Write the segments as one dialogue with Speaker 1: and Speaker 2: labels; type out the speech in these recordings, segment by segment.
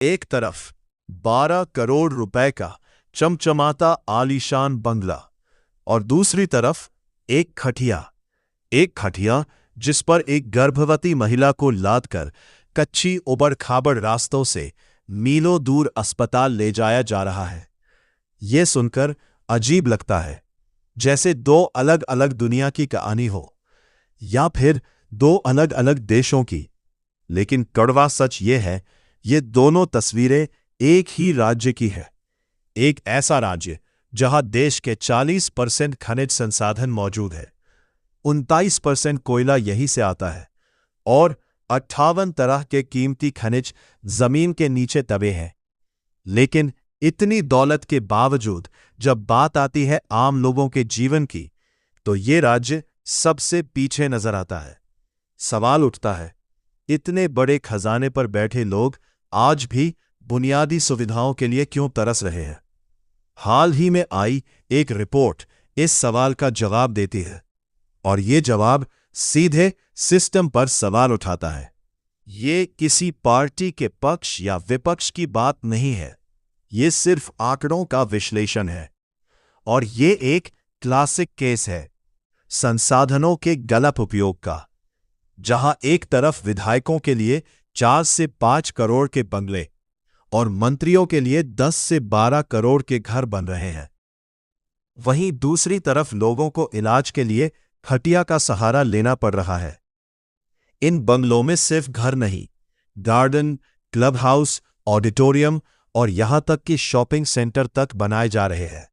Speaker 1: एक तरफ 12 करोड़ रुपए का चमचमाता आलीशान बंगला और दूसरी तरफ एक खटिया जिस पर एक गर्भवती महिला को लादकर कच्ची उबड़-खाबड़ रास्तों से मीलों दूर अस्पताल ले जाया जा रहा है। यह सुनकर अजीब लगता है, जैसे दो अलग अलग दुनिया की कहानी हो या फिर दो अलग अलग देशों की। लेकिन कड़वा सच यह है, ये दोनों तस्वीरें एक ही राज्य की है। एक ऐसा राज्य जहां देश के 40% खनिज संसाधन मौजूद है, 29% कोयला यहीं से आता है और 58 तरह के कीमती खनिज जमीन के नीचे दबे हैं। लेकिन इतनी दौलत के बावजूद जब बात आती है आम लोगों के जीवन की, तो ये राज्य सबसे पीछे नजर आता है। सवाल उठता है, इतने बड़े खजाने पर बैठे लोग आज भी बुनियादी सुविधाओं के लिए क्यों तरस रहे हैं? हाल ही में आई एक रिपोर्ट इस सवाल का जवाब देती है, और ये जवाब सीधे सिस्टम पर सवाल उठाता है। ये किसी पार्टी के पक्ष या विपक्ष की बात नहीं है, ये सिर्फ आंकड़ों का विश्लेषण है। और ये एक क्लासिक केस है संसाधनों के गलत उपयोग का, जहां एक तरफ विधायकों के लिए 4 से 5 करोड़ के बंगले और मंत्रियों के लिए 10 से 12 करोड़ के घर बन रहे हैं, वहीं दूसरी तरफ लोगों को इलाज के लिए खटिया का सहारा लेना पड़ रहा है। इन बंगलों में सिर्फ घर नहीं, गार्डन, क्लब हाउस, ऑडिटोरियम और यहां तक कि शॉपिंग सेंटर तक बनाए जा रहे हैं।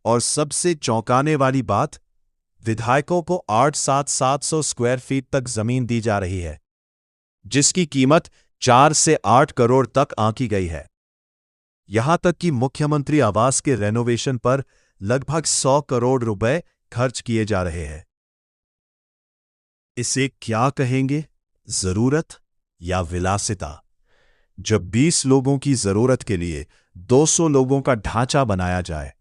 Speaker 1: और सबसे चौंकाने वाली बात, विधायकों को 8,700 स्क्वायर फीट तक जमीन दी जा रही है, जिसकी कीमत 4 से 8 करोड़ तक आंकी गई है। यहां तक कि मुख्यमंत्री आवास के रेनोवेशन पर लगभग 100 करोड़ रुपए खर्च किए जा रहे हैं। इसे क्या कहेंगे, जरूरत या विलासिता? जब 20 लोगों की जरूरत के लिए 200 लोगों का ढांचा बनाया जाए,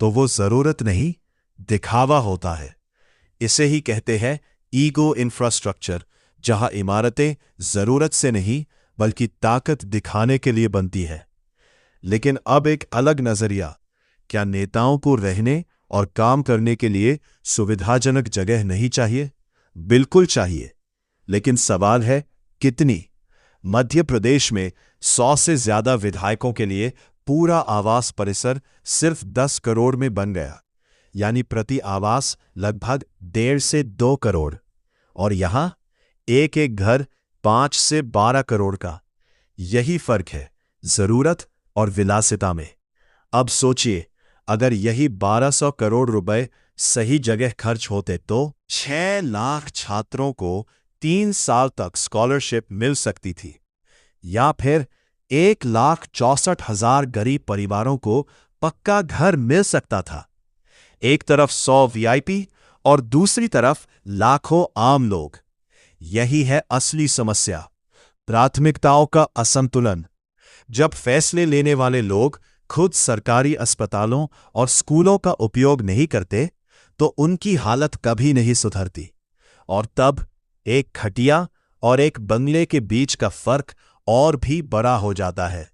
Speaker 1: तो वो जरूरत नहीं, दिखावा होता है। इसे ही कहते हैं ईगो इंफ्रास्ट्रक्चर, जहां इमारतें जरूरत से नहीं बल्कि ताकत दिखाने के लिए बनती है। लेकिन अब एक अलग नजरिया, क्या नेताओं को रहने और काम करने के लिए सुविधाजनक जगह नहीं चाहिए? बिल्कुल चाहिए, लेकिन सवाल है कितनी? मध्य प्रदेश में 100 से ज्यादा विधायकों के लिए पूरा आवास परिसर सिर्फ 10 करोड़ में बन गया, यानी प्रति आवास लगभग 1.5 से 2 करोड़। और यहां एक एक घर 5 से 12 करोड़ का। यही फर्क है जरूरत और विलासिता में। अब सोचिए, अगर यही 1200 करोड़ रुपए सही जगह खर्च होते तो 6 लाख छात्रों को 3 साल तक स्कॉलरशिप मिल सकती थी, या फिर 1,64,000 गरीब परिवारों को पक्का घर मिल सकता था। एक तरफ 100 वीआईपी और दूसरी तरफ लाखों आम लोग। यही है असली समस्या, प्राथमिकताओं का असंतुलन। जब फैसले लेने वाले लोग खुद सरकारी अस्पतालों और स्कूलों का उपयोग नहीं करते, तो उनकी हालत कभी नहीं सुधरती। और तब एक खटिया और एक बंगले के बीच का फर्क और भी बड़ा हो जाता है।